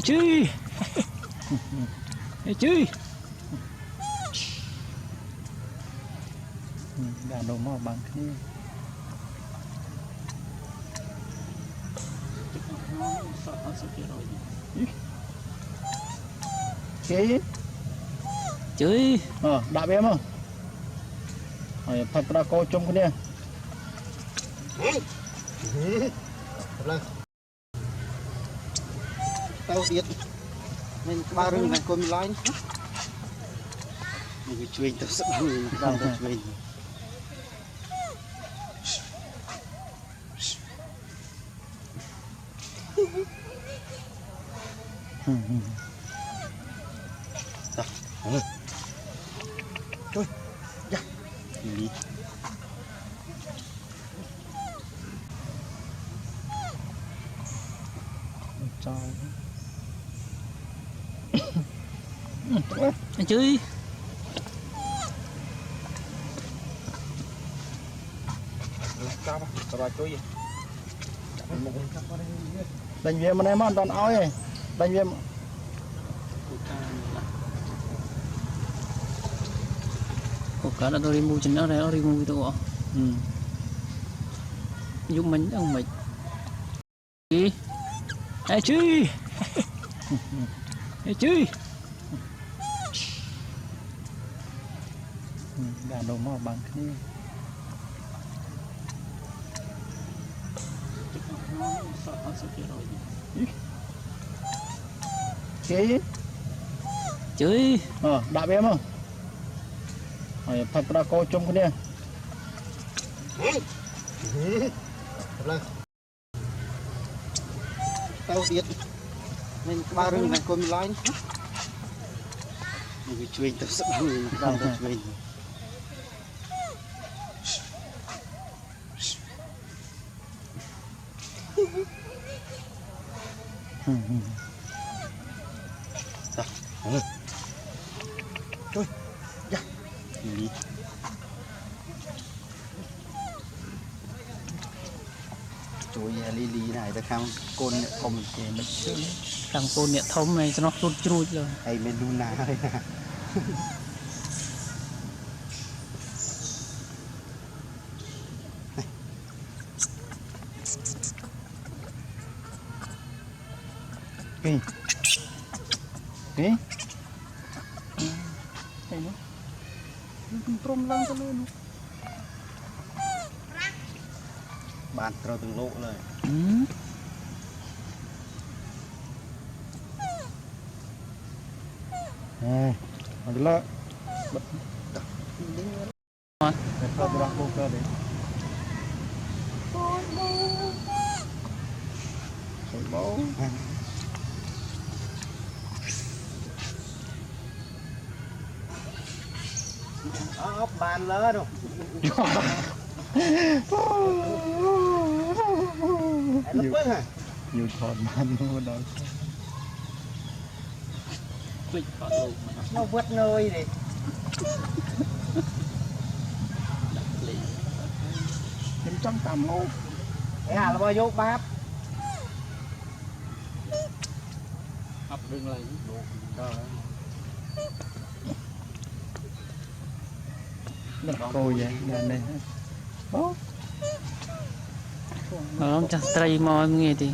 Chứ chứ đã đồ mò bằng cái cái chứ đã biết không thật ra cô trong cái này tao biết mình ba rừng này con lái mình chơi tao sợ mình đang chơi thôi dạ đi cho chứ sao rồi chơi gì đánh viên mà em ăn toàn áo ấy đánh viên cả là tôi đi mua trên đó này, đi mua tôi giúp mình ông mày gì ai chứ ai chứ đã đồ mò bằng cái cái chứ đã biết không thật ra cô trong cái này tao biết mình ba rừng này con lái mình chơi tao sợ mình đang chơi thôi dạ đi chuối li này ta khăm côn nhẹ thom để mình thằng côn nhẹ thom này cho nó rút chui rồi hay men luna đây nè cái cái trom lăng tới luôn bạn trâu từng lộเลยada lah Lepas berak buka deh bau ốp bàn lỡ rồi nhiều thòn man luôn đó nó vứt nơi này em trong tầm luôn cái là bao vô bắp ấp đừng lại cô vậy nhà này ông chắc trai mò nghe thì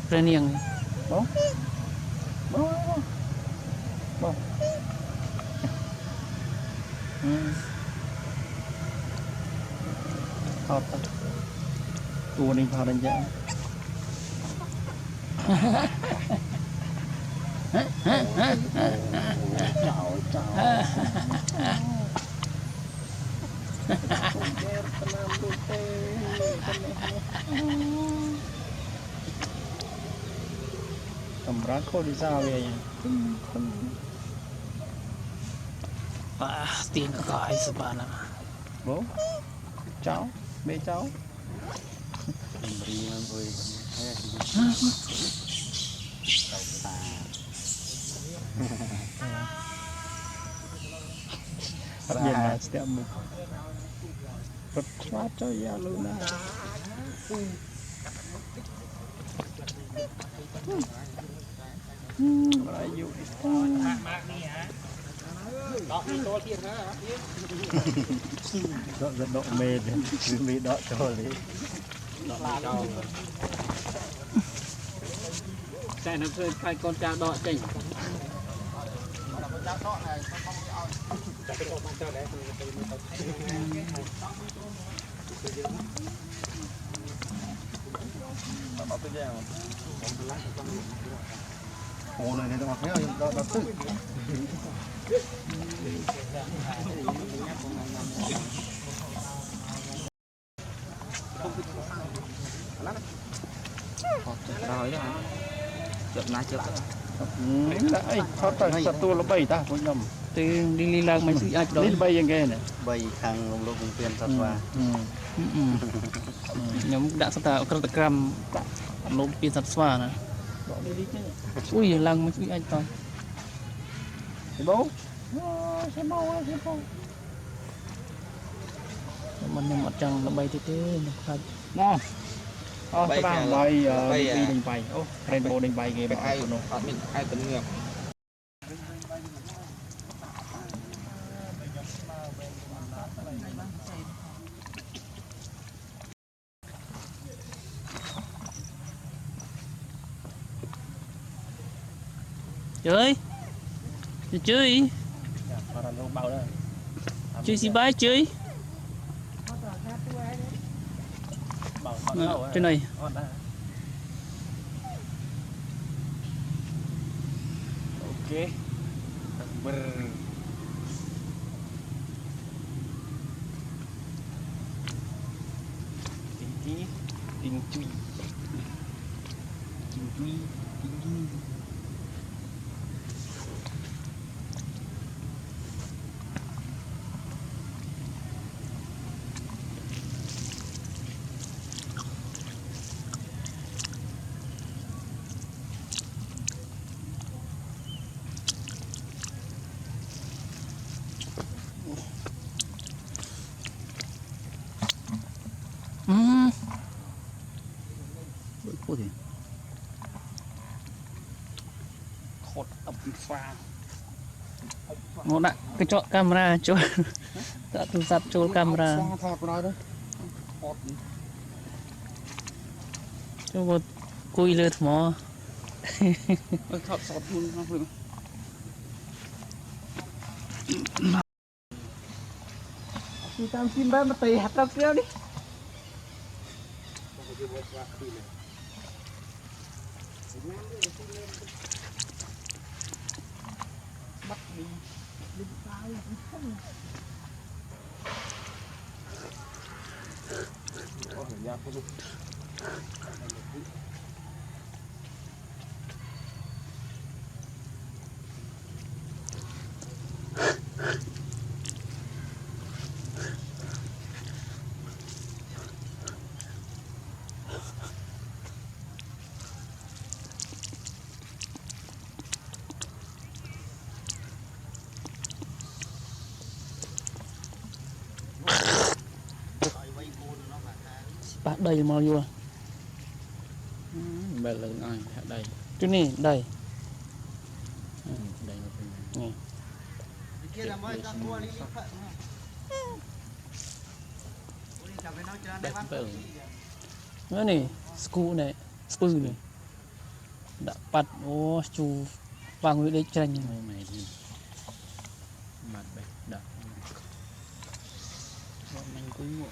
lên niềng bố bố bố thọt tua đi thọt đánh giá tầm rác khô đi sao vậy tiền có gọi sự bạn à bố cháu bê cháu Dia nak setiap mu. Bercuaca ya Luna. lại dụ đó rất độ mê mê đó cho lấy chạy nó rơi hai con trao đọ chỉnh ồ này nó thấy rồi đó tự rồi đó chụp nãy chụp đấy thoát tay sạt tua là bay ta không nhầm từ đi liên lạc mấy sự ai đó lên bayยังไงnày bay khang lông lông tiền thật và nhóm đã sắp tạo các gram lốp pin sắt xoa nè ui lăng mấy sự ai to thì bố mình nhầm mặt trăng là bay thế thế nó ngon bay bay bay đình bay ô rainbow đình bay ghê bảo nó ai tấn ngược chơi chơi chơi gì bái chơi trên này ok ber tinggi tinggi tinggi tinggi bữa cô thì khột ập pha nó đã cái chọn camera cho đã tu sắp cho camera thọt vào đó cho một cùi lơ mò thọt sọt luôn nó vừa đi tam chim ba mà tì hạt tao kêu đi bác đầy màu vô bè lớn ai đây chỗ này đầy đây kia là mới ra mua đi nữa này school này đã bắt ô chú vàng người đấy tranh này thì mặt bạch đậm mình cũng ngộ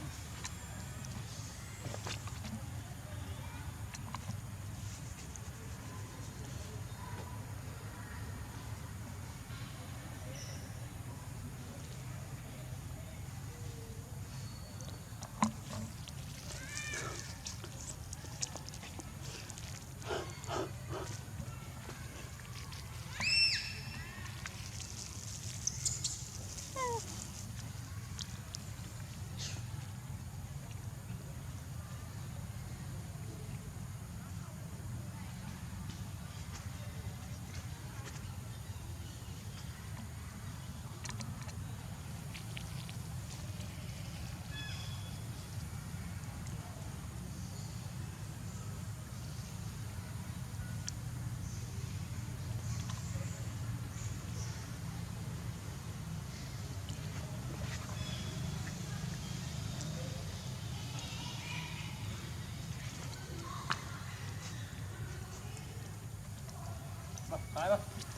Phải không?